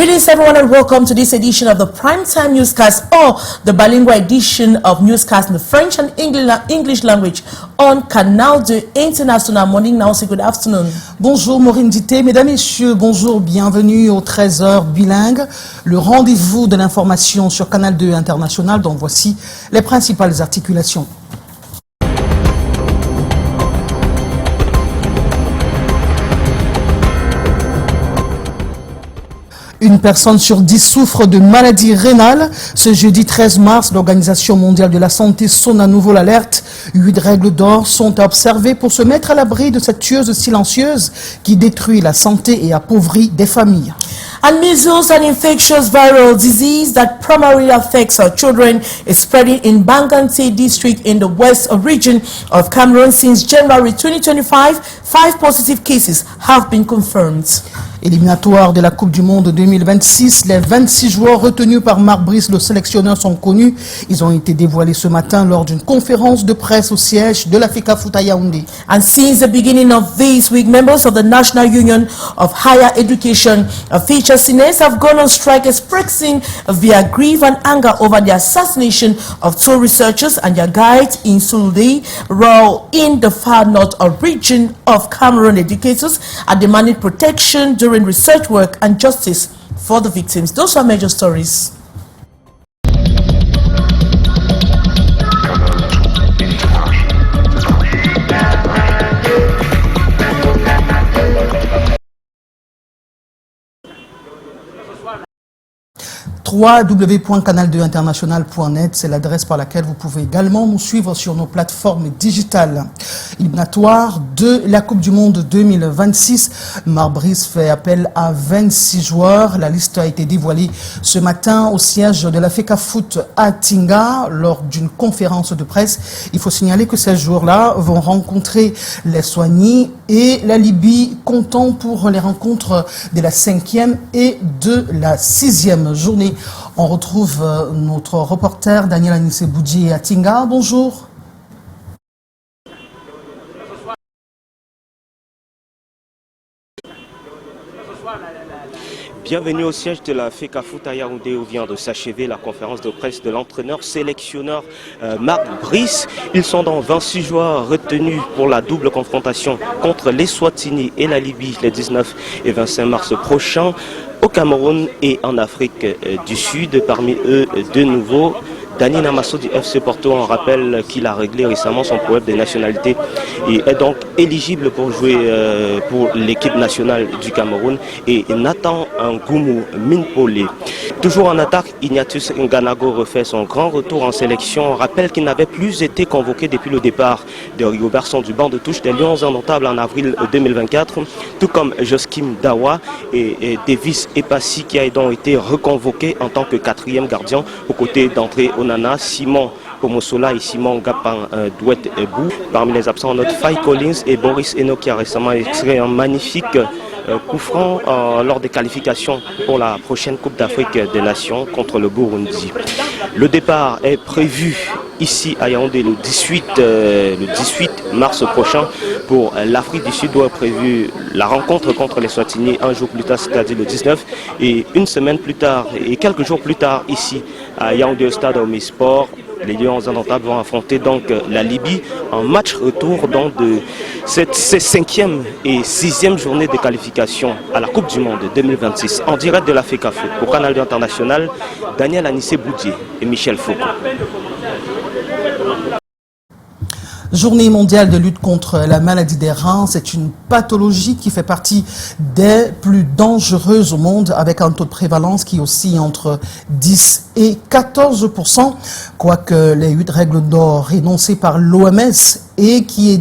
Greetings everyone and welcome to this edition of the Primetime Newscast, or the bilingual edition of newscast in the French and English language on Canal 2 International. Morning now, say good afternoon. Bonjour Maureen Dité, mesdames et messieurs, bonjour, bienvenue au 13h bilingue, le rendez-vous de l'information sur Canal 2 International, dont voici les principales articulations. Une personne sur 10 souffre de maladie rénale. Ce jeudi 13 mars, l'Organisation mondiale de la santé sonne à nouveau l'alerte. 8 règles d'or sont à observer pour se mettre à l'abri de cette tueuse silencieuse qui détruit la santé et appauvrit des familles. And measles, an infectious viral disease that primarily affects our children, is spreading in Banganté district in the west region of Cameroon. Since January 2025, 5 positive cases have been confirmed. Éliminatoire de la Coupe du Monde 2026, les 26 joueurs retenus par Marc Brice, le sélectionneur, sont connus. Ils ont été dévoilés ce matin lors d'une conférence de presse au siège de la FECAFOOT à Yaoundé. And since the beginning of this week, members of the National Union of Higher Education feature seniors have gone on strike, expressing their grief and anger over the assassination of 2 researchers and their guides in Sulde, Rao, in the far north region of Cameroon. Educators are demanding protection during research work and justice for the victims. Those are major stories. www.canal2international.net, c'est l'adresse par laquelle vous pouvez également nous suivre sur nos plateformes digitales. Éliminatoire de la Coupe du Monde 2026, Marc Brice fait appel à 26 joueurs. La liste a été dévoilée ce matin au siège de la FECAFOOT à Tinga lors d'une conférence de presse. Il faut signaler que ces joueurs-là vont rencontrer les Soigny et la Libye, comptant pour les rencontres de la 5e et de la 6e journée. On retrouve notre reporter Daniel Anissé-Boudier à Tinga. Bonjour. Bienvenue au siège de la FECAFOOT à Yaoundé où vient de s'achever la conférence de presse de l'entraîneur-sélectionneur Marc Brice. Ils sont dans 26 joueurs retenus pour la double confrontation contre les Swatini et la Libye les 19 et 25 mars prochains au Cameroun et en Afrique du Sud. Parmi eux, de nouveau, Dani Namasso du FC Porto. On rappelle qu'il a réglé récemment son problème de nationalité et est donc éligible pour jouer pour l'équipe nationale du Cameroun. Et Nathan Ngoumou Minpolé. Toujours en attaque, Ignatius Nganago refait son grand retour en sélection. On rappelle qu'il n'avait plus été convoqué depuis le départ de Rigobertson du banc de touche des Lions indomptables en avril 2024, tout comme Joskim Dawa et Davis Epassi qui a donc été reconvoqué en tant que 4e gardien aux côtés d'André Onana, Simon Pomosola et Simon Gapan Douet Bou. Parmi les absents, on note Faye Collins et Boris Eno qui a récemment extrait un magnifique coup franc lors des qualifications pour la prochaine Coupe d'Afrique des Nations contre le Burundi. Le départ est prévu ici à Yaoundé le 18 mars prochain pour l'Afrique du Sud, où est prévu la rencontre contre les Swatini un jour plus tard, c'est-à-dire le 19, et une semaine plus tard et quelques jours plus tard ici à Yaoundé au stade Omisport. Les Lions indomptables vont affronter donc la Libye en match retour donc de ces 5e et 6e journée de qualification à la Coupe du Monde 2026. En direct de la FECAFOOT pour Canal 2 International, Daniel Anissé-Boudier et Michel Foucault. Journée mondiale de lutte contre la maladie des reins, c'est une pathologie qui fait partie des plus dangereuses au monde, avec un taux de prévalence qui oscille entre 10 et 14%, quoique les 8 règles d'or énoncées par l'OMS et qui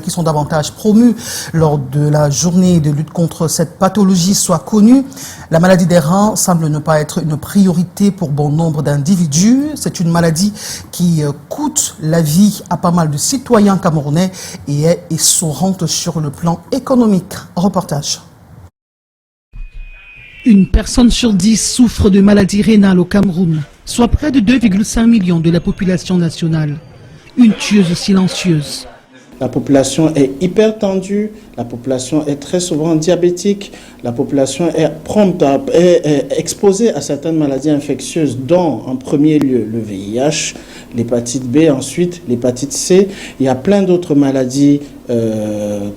sont davantage promues lors de la journée de lutte contre cette pathologie soient connues. La maladie des reins semble ne pas être une priorité pour bon nombre d'individus. C'est une maladie qui coûte la vie à pas mal de citoyens camerounais et est essorante sur le plan économique. Reportage. Une personne sur 10 souffre de maladie rénale au Cameroun, soit près de 2,5 millions de la population nationale. Une tueuse silencieuse. La population est hyper tendue, la population est très souvent diabétique, la population est est exposée à certaines maladies infectieuses, dont en premier lieu le VIH, l'hépatite B, ensuite l'hépatite C. Il y a plein d'autres maladies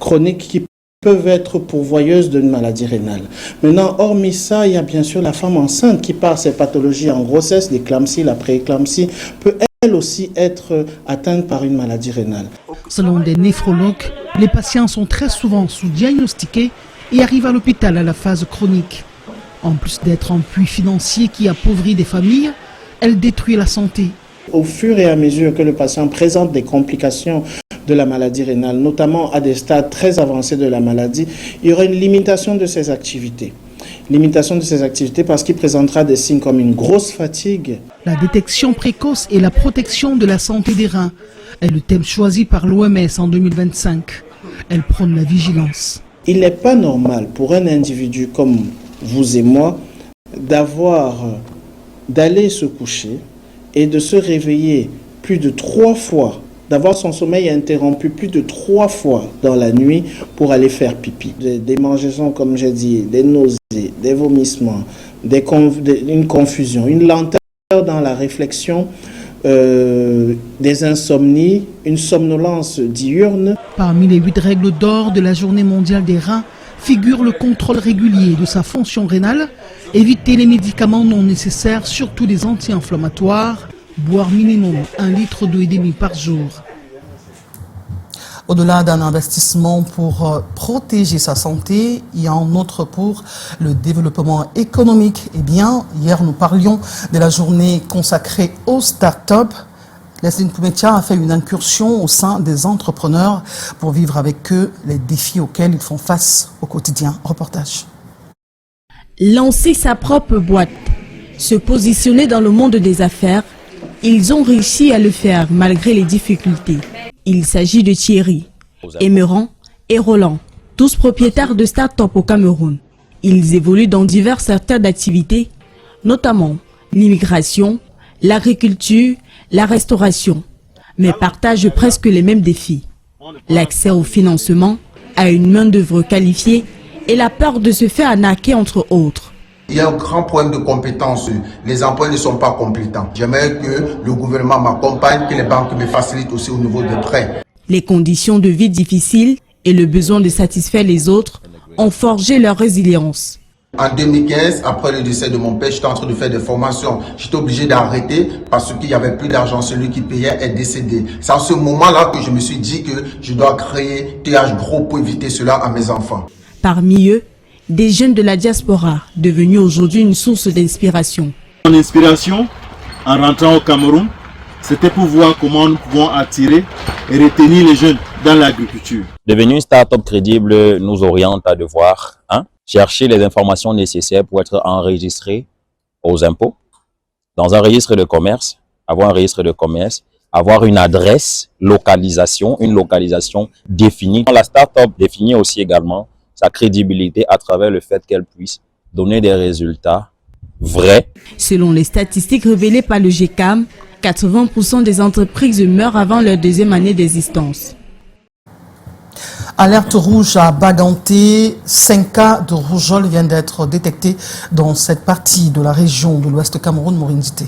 chroniques qui peuvent être pourvoyeuses d'une maladie rénale. Maintenant, hormis ça, il y a bien sûr la femme enceinte qui, par ses pathologies en grossesse, l'éclampsie, la prééclampsie, peut elle aussi être atteinte par une maladie rénale. Selon des néphrologues, les patients sont très souvent sous-diagnostiqués et arrivent à l'hôpital à la phase chronique. En plus d'être un puits financier qui appauvrit des familles, elle détruit la santé. Au fur et à mesure que le patient présente des complications de la maladie rénale, notamment à des stades très avancés de la maladie, il y aura une limitation de ses activités. Limitation de ses activités parce qu'il présentera des signes comme une grosse fatigue. La détection précoce et la protection de la santé des reins est le thème choisi par l'OMS en 2025. Elle prône la vigilance. Il n'est pas normal pour un individu comme vous et moi d'aller se coucher et de se réveiller plus de 3 fois, d'avoir son sommeil interrompu plus de 3 fois dans la nuit pour aller faire pipi. Des démangeaisons, comme j'ai dit, des nausées, des vomissements, une confusion, une lenteur dans la réflexion, des insomnies, une somnolence diurne. Parmi les 8 règles d'or de la Journée mondiale des reins figure le contrôle régulier de sa fonction rénale, éviter les médicaments non nécessaires, surtout les anti-inflammatoires, boire minimum 1,5 litre d'eau par jour. Au-delà d'un investissement pour protéger sa santé, il y a un autre pour le développement économique. Eh bien, hier nous parlions de la journée consacrée aux startups. Leslie Poumetia a fait une incursion au sein des entrepreneurs pour vivre avec eux les défis auxquels ils font face au quotidien. Reportage. Lancer sa propre boîte, se positionner dans le monde des affaires, ils ont réussi à le faire malgré les difficultés. Il s'agit de Thierry, Emeran et Roland, tous propriétaires de start-up au Cameroun. Ils évoluent dans divers secteurs d'activité, notamment l'immigration, l'agriculture, la restauration, mais partagent presque les mêmes défis. L'accès au financement, à une main-d'œuvre qualifiée et la peur de se faire arnaquer entre autres. Il y a un grand problème de compétences. Les emplois ne sont pas compétents. J'aimerais que le gouvernement m'accompagne, que les banques me facilitent aussi au niveau des prêts. Les conditions de vie difficiles et le besoin de satisfaire les autres ont forgé leur résilience. En 2015, après le décès de mon père, j'étais en train de faire des formations. J'étais obligé d'arrêter parce qu'il n'y avait plus d'argent. Celui qui payait est décédé. C'est à ce moment-là que je me suis dit que je dois créer TH Gros pour éviter cela à mes enfants. Parmi eux, des jeunes de la diaspora, devenus aujourd'hui une source d'inspiration. Mon inspiration, en rentrant au Cameroun, c'était pour voir comment nous pouvons attirer et retenir les jeunes dans l'agriculture. Devenir une start-up crédible nous oriente à devoir chercher les informations nécessaires pour être enregistré aux impôts, dans un registre de commerce, avoir un registre de commerce, avoir une adresse, localisation, une localisation définie. La start-up définit aussi également sa crédibilité à travers le fait qu'elle puisse donner des résultats vrais. Selon les statistiques révélées par le GECAM, 80% des entreprises meurent avant leur 2e année d'existence. Alerte rouge à Baganté. 5 cas de rougeole viennent d'être détectés dans cette partie de la région de l'Ouest Cameroun, Morindité.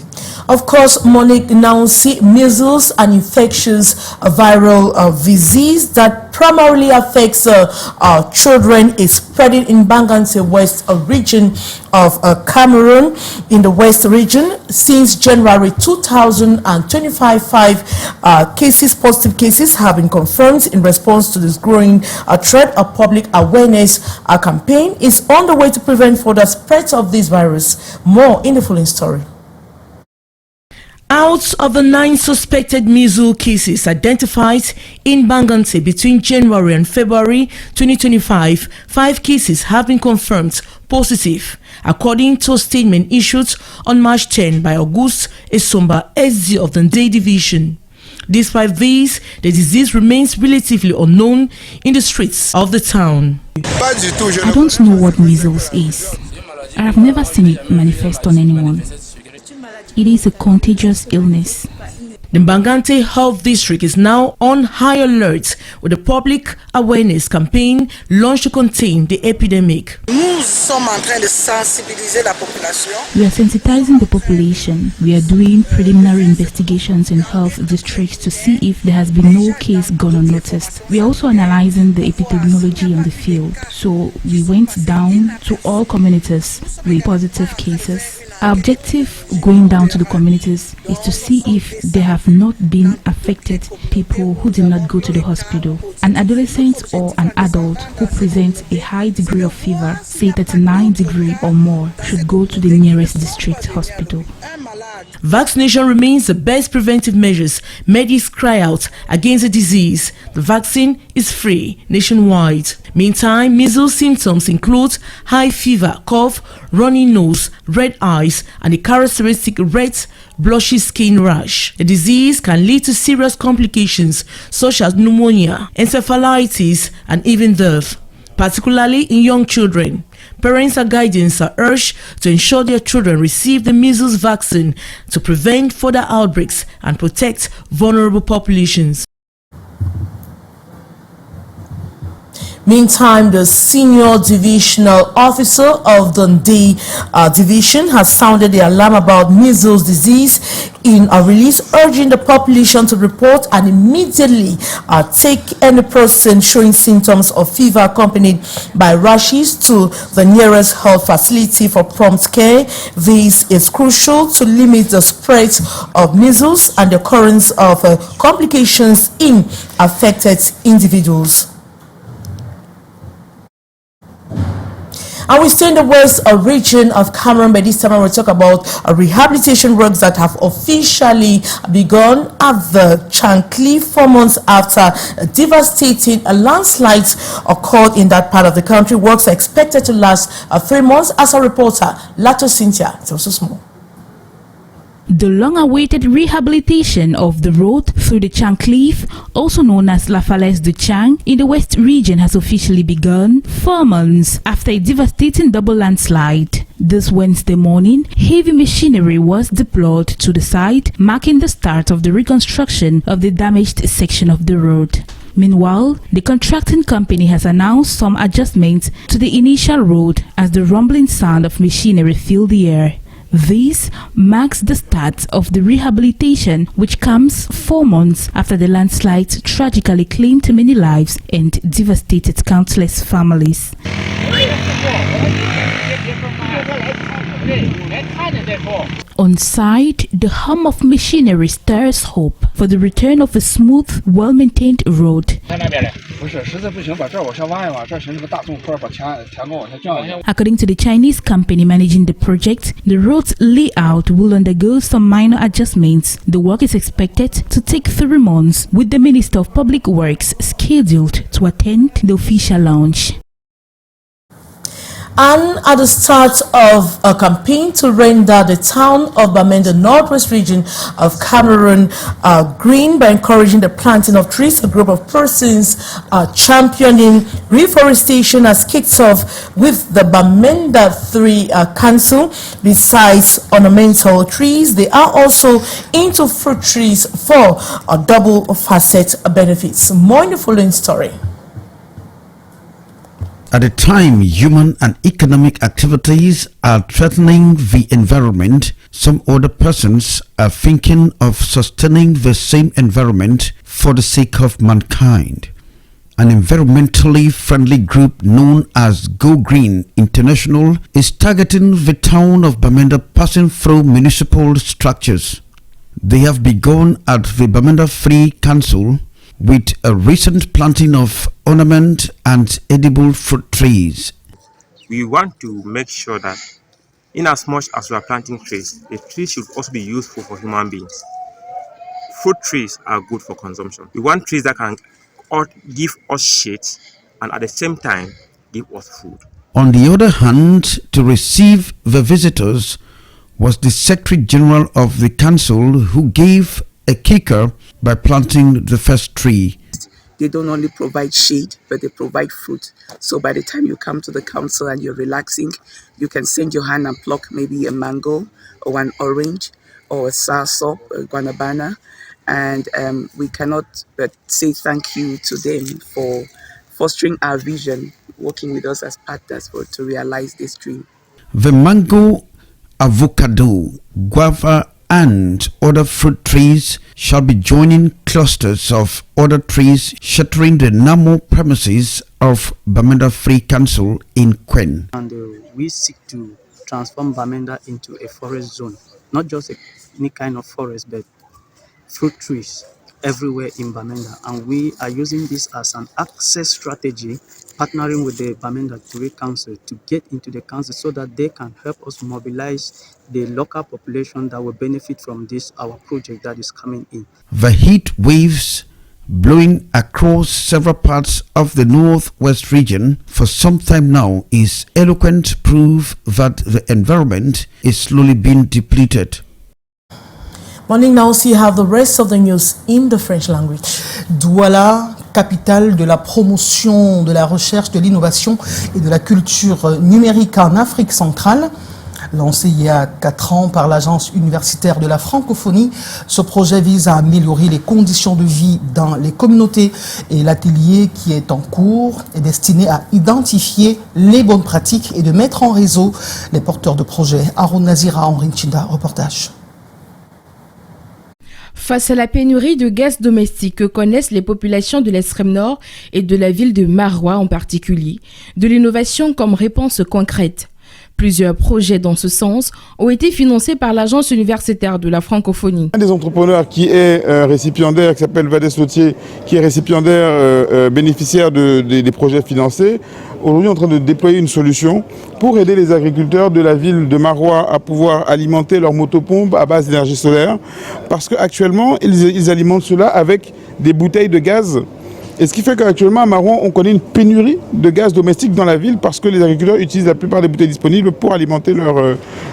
Of course, Monique, now see measles, an infectious viral disease that primarily affects children, is spreading in Banganse West region of Cameroon. In the West region, since January 2025, 5 positive cases have been confirmed. In response to this growing threat, a public awareness campaign is on the way to prevent further spread of this virus. More in the following story. Out of the 9 suspected measles cases identified in Banganse between January and February 2025, 5 cases have been confirmed positive, according to a statement issued on March 10 by Auguste Esomba, SD of the Ndeye Division. Despite this, the disease remains relatively unknown in the streets of the town. I don't know what measles is. I have never seen it manifest on anyone. It is a contagious illness. The Mbangante Health District is now on high alert with a public awareness campaign launched to contain the epidemic. Nous sommes en train de sensibiliser la population. We are sensitizing the population. We are doing preliminary investigations in health districts to see if there has been no case gone unnoticed. We are also analyzing the epidemiology on the field. So we went down to all communities with positive cases. Our objective going down to the communities is to see if there have not been affected people who did not go to the hospital. An adolescent or an adult who presents a high degree of fever, say 39 degree or more, should go to the nearest district hospital. Vaccination remains the best preventive measures. Medics cry out against the disease. The vaccine is free nationwide. Meantime, measles symptoms include high fever, cough, runny nose, red eyes, and the characteristic red, blotchy skin rash. The disease can lead to serious complications such as pneumonia, encephalitis, and even death, particularly in young children. Parents and guardians are urged to ensure their children receive the measles vaccine to prevent further outbreaks and protect vulnerable populations. Meantime, the senior divisional officer of Dundee Division has sounded the alarm about measles disease in a release, urging the population to report and immediately take any person showing symptoms of fever accompanied by rashes to the nearest health facility for prompt care. This is crucial to limit the spread of measles and the occurrence of complications in affected individuals. And we stay in the west region of Cameroon, but this time we'll talk about rehabilitation works that have officially begun at the Chancliffe 4 months after devastating landslides occurred in that part of the country. Works are expected to last 3 months. As a reporter, Lato Cynthia tells us more. The long-awaited rehabilitation of the road through the Chancliffe, also known as La Falaise de Chang, in the West region has officially begun 4 months after a devastating double landslide. This Wednesday morning, heavy machinery was deployed to the site, marking the start of the reconstruction of the damaged section of the road. Meanwhile, the contracting company has announced some adjustments to the initial road as the rumbling sound of machinery filled the air. This marks the start of the rehabilitation, which comes 4 months after the landslide tragically claimed many lives and devastated countless families. On site, the hum of machinery stirs hope for the return of a smooth, well-maintained road. According to the Chinese company managing the project, the road's layout will undergo some minor adjustments. The work is expected to take 3 months, with the Minister of Public Works scheduled to attend the official launch. And at the start of a campaign to render the town of Bamenda, northwest region of Cameroon, green by encouraging the planting of trees, a group of persons championing reforestation has kicked off with the Bamenda 3 Council. Besides ornamental trees, they are also into fruit trees for a double facet benefits. More in the following story. At a time human and economic activities are threatening the environment, some other persons are thinking of sustaining the same environment for the sake of mankind. An environmentally friendly group known as Go Green International is targeting the town of Bamenda, passing through municipal structures. They have begun at the Bamenda Free Council with a recent planting of ornament and edible fruit trees. We want to make sure that in as much as we are planting trees, the trees should also be useful for human beings. Fruit trees are good for consumption. We want trees that can give us shade and at the same time give us food. On the other hand, to receive the visitors was the Secretary General of the Council, who gave a kicker by planting the first tree. They don't only provide shade, but they provide fruit. So by the time you come to the council and you're relaxing, you can send your hand and pluck maybe a mango or an orange or a soursop, a guanabana, And we cannot but say thank you to them for fostering our vision, working with us as partners to realize this dream. The mango, avocado, guava, and other fruit trees shall be joining clusters of other trees sheltering the Namo premises of Bamenda Free Council in Kwen. And we seek to transform Bamenda into a forest zone, not just any kind of forest, but fruit trees everywhere in Bamenda. And we are using this as an access strategy, partnering with the Bamenda Free Council to get into the council so that they can help us mobilize the local population that will benefit from this, our project that is coming in. The heat waves blowing across several parts of the northwest region for some time now is eloquent proof that the environment is slowly being depleted. Morning now, see how the rest of the news in the French language. Douala, capitale de la promotion, de la recherche, de l'innovation et de la culture numérique en Afrique centrale. Lancé il y a 4 ans par l'Agence universitaire de la francophonie, ce projet vise à améliorer les conditions de vie dans les communautés et l'atelier qui est en cours est destiné à identifier les bonnes pratiques et de mettre en réseau les porteurs de projets. Haroun Nazira, Henri Nchinda, reportage. Face à la pénurie de gaz domestique que connaissent les populations de l'extrême nord et de la ville de Maroua en particulier, de l'innovation comme réponse concrète. Plusieurs projets dans ce sens ont été financés par l'Agence universitaire de la francophonie. Un des entrepreneurs qui est récipiendaire, qui s'appelle Vadès Lautier, qui est récipiendaire bénéficiaire des projets financés, aujourd'hui est en train de déployer une solution pour aider les agriculteurs de la ville de Maroua à pouvoir alimenter leurs motopompes à base d'énergie solaire. Parce qu'actuellement, ils alimentent cela avec des bouteilles de gaz. Et ce qui fait qu'actuellement à Maroua, on connaît une pénurie de gaz domestique dans la ville parce que les agriculteurs utilisent la plupart des bouteilles disponibles pour alimenter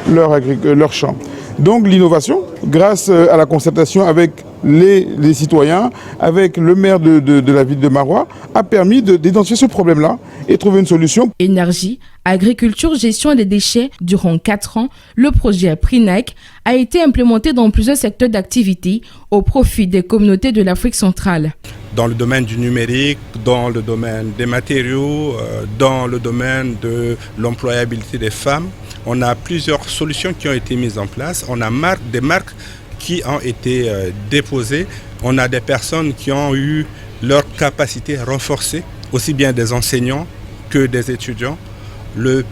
leurs champs. Donc l'innovation, grâce à la concertation avec les citoyens, avec le maire de la ville de Maroua, a permis d'identifier ce problème-là et trouver une solution. Énergie, agriculture, gestion des déchets. Durant 4 ans, le projet PRINAC a été implémenté dans plusieurs secteurs d'activité au profit des communautés de l'Afrique centrale. Dans le domaine du numérique, dans le domaine des matériaux, dans le domaine de l'employabilité des femmes. On a plusieurs solutions qui ont été mises en place. On a des marques qui ont été déposées. On a des personnes qui ont eu leur capacité renforcée, aussi bien des enseignants que des étudiants. Le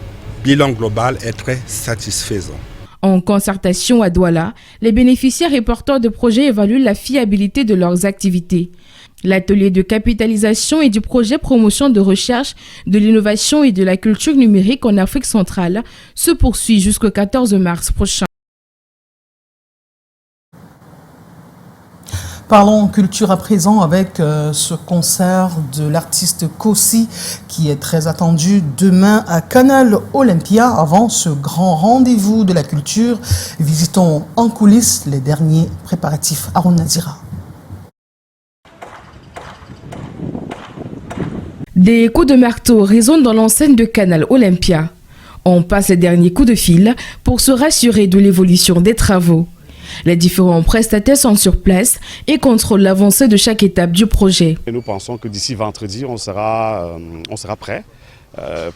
bilan global est très satisfaisant. En concertation à Douala, les bénéficiaires et porteurs de projets évaluent la fiabilité de leurs activités. L'atelier de capitalisation et du projet promotion de recherche, de l'innovation et de la culture numérique en Afrique centrale se poursuit jusqu'au 14 mars prochain. Parlons culture à présent avec ce concert de l'artiste Kossi qui est très attendu demain à Canal Olympia. Avant ce grand rendez-vous de la culture, visitons en coulisses les derniers préparatifs. Haroun Nazira. Des coups de marteau résonnent dans l'enceinte de Canal Olympia. On passe les derniers coups de fil pour se rassurer de l'évolution des travaux. Les différents prestataires sont sur place et contrôlent l'avancée de chaque étape du projet. Nous pensons que d'ici vendredi, on sera prêt.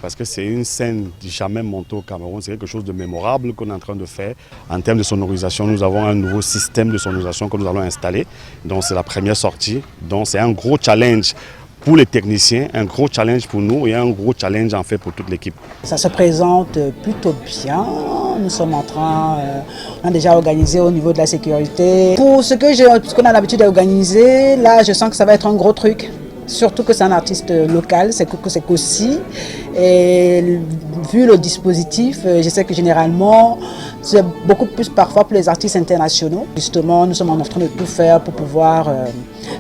Parce que c'est une scène jamais montée au Cameroun, c'est quelque chose de mémorable qu'on est en train de faire. En termes de sonorisation, nous avons un nouveau système de sonorisation que nous allons installer. Donc c'est la première sortie. Donc c'est un gros challenge pour les techniciens, un gros challenge pour nous et un gros challenge en fait pour toute l'équipe. Ça se présente plutôt bien. Nous sommes en train, on a déjà organisé au niveau de la sécurité. Pour ce qu'on a l'habitude d'organiser, là je sens que ça va être un gros truc. Surtout que c'est un artiste local, c'est Kossi. Et vu le dispositif, je sais que généralement, c'est beaucoup plus parfois pour les artistes internationaux. Justement, nous sommes en train de tout faire pour pouvoir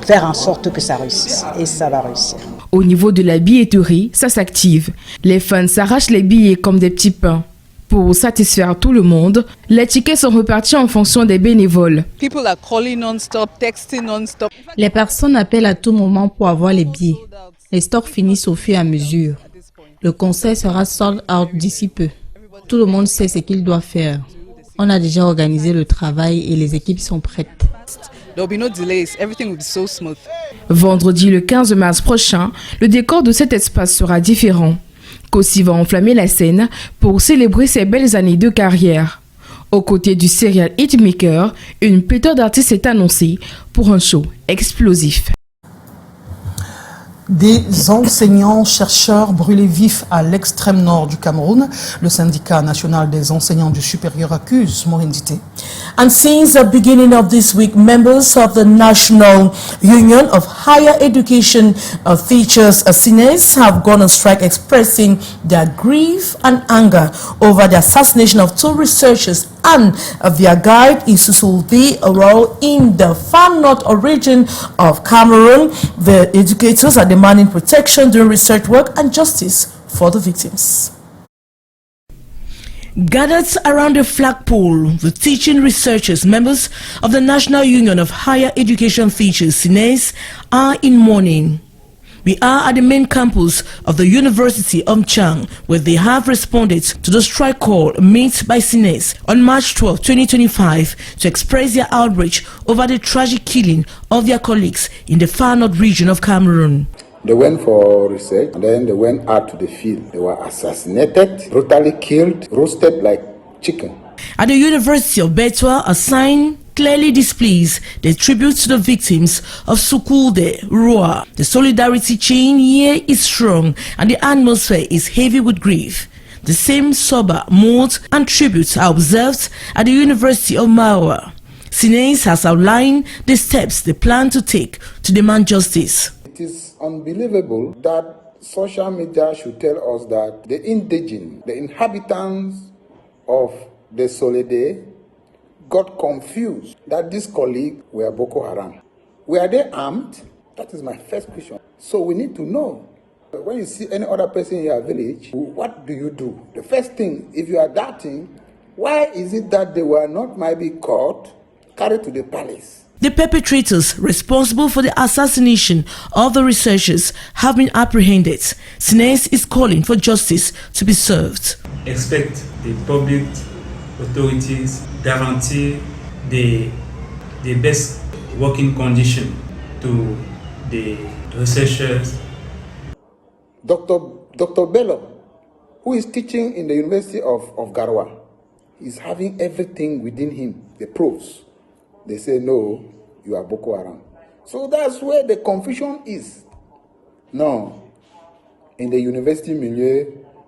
faire en sorte que ça réussisse. Et ça va réussir. Au niveau de la billetterie, ça s'active. Les fans s'arrachent les billets comme des petits pains. Pour satisfaire tout le monde, les tickets sont repartis en fonction des bénévoles. Les personnes appellent à tout moment pour avoir les billets. Les stocks finissent au fur et à mesure. Le concert sera sold out d'ici peu. Tout le monde sait ce qu'il doit faire. On a déjà organisé le travail et les équipes sont prêtes. There will be no delays. Everything will be so smooth. Vendredi le 15 mars prochain, le décor de cet espace sera différent. Kossi va enflammer la scène pour célébrer ses belles années de carrière. Aux côtés du serial hitmaker, une pléthore d'artistes est annoncée pour un show explosif. Des enseignants-chercheurs brûlés vifs à l'extrême nord du Cameroun. Le syndicat national des enseignants du supérieur accuse Maureen Dité. And since the beginning of this week, members of the National Union of Higher Education Teachers, SINES, have gone on strike expressing their grief and anger over the assassination of two researchers and their guide Isusuldi Aurora in the far north region of Cameroon. The educators are demanding protection during research work and justice for the victims. Gathered around the flagpole, the teaching researchers, members of the National Union of Higher Education Teachers, SINES, are in mourning. We are at the main campus of the University of Chang, where they have responded to the strike call made by SINES on March 12, 2025, to express their outrage over the tragic killing of their colleagues in the far north region of Cameroon. They went for research and then they went out to the field. They were assassinated, brutally killed, roasted like chicken. At the University of Betua, a sign clearly displays the tribute to the victims of Sukulde, Rua. The solidarity chain here is strong and the atmosphere is heavy with grief. The same sober mood and tributes are observed at the University of Mawa. SINES has outlined the steps they plan to take to demand justice. It is unbelievable that social media should tell us that the indigenous, the inhabitants of the Solede got confused that these colleagues were Boko Haram. Were they armed? That is my first question. So we need to know. When you see any other person in your village, what do you do? The first thing, if you are doubting, why is it that they were not maybe caught, carried to the palace? The perpetrators responsible for the assassination of the researchers have been apprehended. SINES is calling for justice to be served. Expect the public authorities guarantee the best working condition to the researchers. Dr. Bello, who is teaching in the University of Garwa, is having everything within him, the proofs. They say, no, you are Boko Haram. So that's where the confusion is. No, in the university milieu,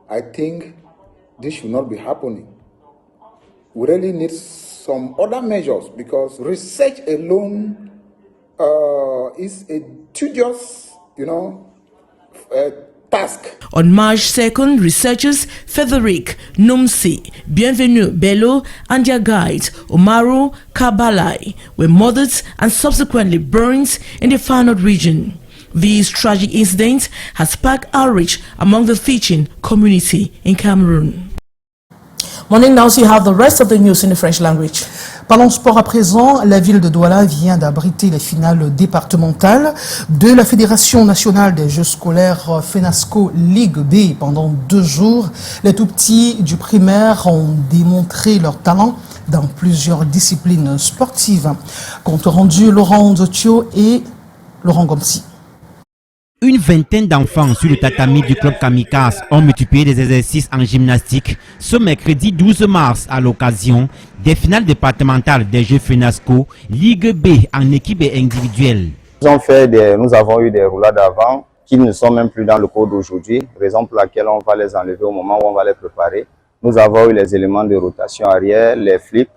I think this should not be happening. We really need some other measures because research alone is a tedious, task. On March 2nd, researchers Frederic Numsi, Bienvenu Bello, and their guide Omaru Kabalai were murdered and subsequently burned in the Far North region. This tragic incident has sparked outrage among the teaching community in Cameroon. Morning, now you have the rest of the news in the French language. Parlons sport à présent. La ville de Douala vient d'abriter les finales départementales de la Fédération nationale des jeux scolaires FENASCO Ligue B pendant 2 jours. Les tout-petits du primaire ont démontré leur talent dans plusieurs disciplines sportives. Compte rendu Laurent Zotio et Laurent Gomsi. Une vingtaine d'enfants sur le tatami du club Kamikaze ont multiplié des exercices en gymnastique ce mercredi 12 mars à l'occasion des finales départementales des Jeux FENASCO Ligue B en équipe et individuelle. Nous avons eu des roulades avant qui ne sont même plus dans le cours d'aujourd'hui, raison pour laquelle on va les enlever au moment où on va les préparer. Nous avons eu les éléments de rotation arrière, les flips,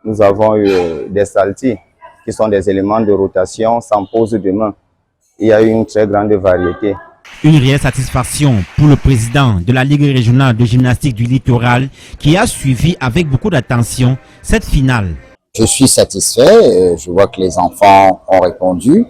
nous avons eu des saltis qui sont des éléments de rotation sans pose de main. Il y a eu une très grande variété. Une réelle satisfaction pour le président de la Ligue régionale de gymnastique du littoral qui a suivi avec beaucoup d'attention cette finale. Je suis satisfait, je vois que les enfants ont répondu,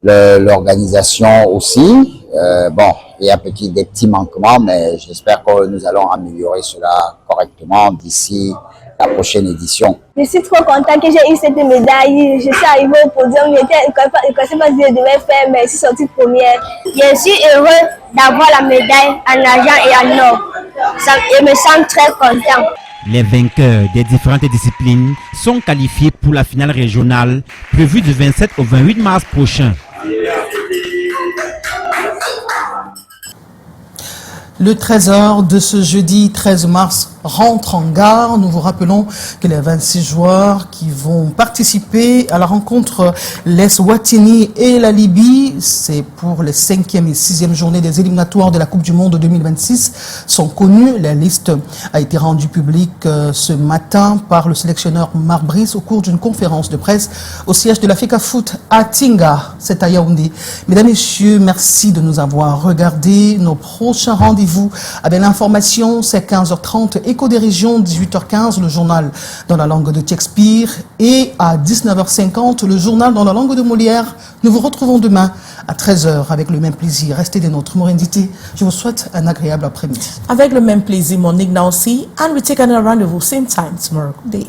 l'organisation aussi. Bon, il y a des petits manquements, mais j'espère que nous allons améliorer cela correctement d'ici la prochaine édition. Je suis trop content que j'ai eu cette médaille. Je suis arrivée au podium. Je ne pensais pas ce que je devais faire, mais je suis sortie première. Je suis heureux d'avoir la médaille en argent et en or. Je me sens très content. Les vainqueurs des différentes disciplines sont qualifiés pour la finale régionale prévue du 27 au 28 mars prochain. Le trésor de ce jeudi 13 mars rentre en gare. Nous vous rappelons que les 26 joueurs qui vont participer à la rencontre l'Eswatini et la Libye, c'est pour les 5e et 6e journées des éliminatoires de la Coupe du Monde 2026, sont connus. La liste a été rendue publique ce matin par le sélectionneur Marc Brice au cours d'une conférence de presse au siège de la FECAFOOT à Tinga, c'est à Yaoundé. Mesdames et messieurs, merci de nous avoir regardés. Nos prochains rendez-vous avec l'information, c'est 15h30, Écho des régions, 18h15, le journal dans la langue de Shakespeare, et à 19h50, le journal dans la langue de Molière. Nous vous retrouvons demain à 13h avec le même plaisir. Restez des nôtres. Morindité, je vous souhaite un agréable après-midi. Avec le même plaisir, Monique Nancy, and we take another rendezvous same time tomorrow. Good day.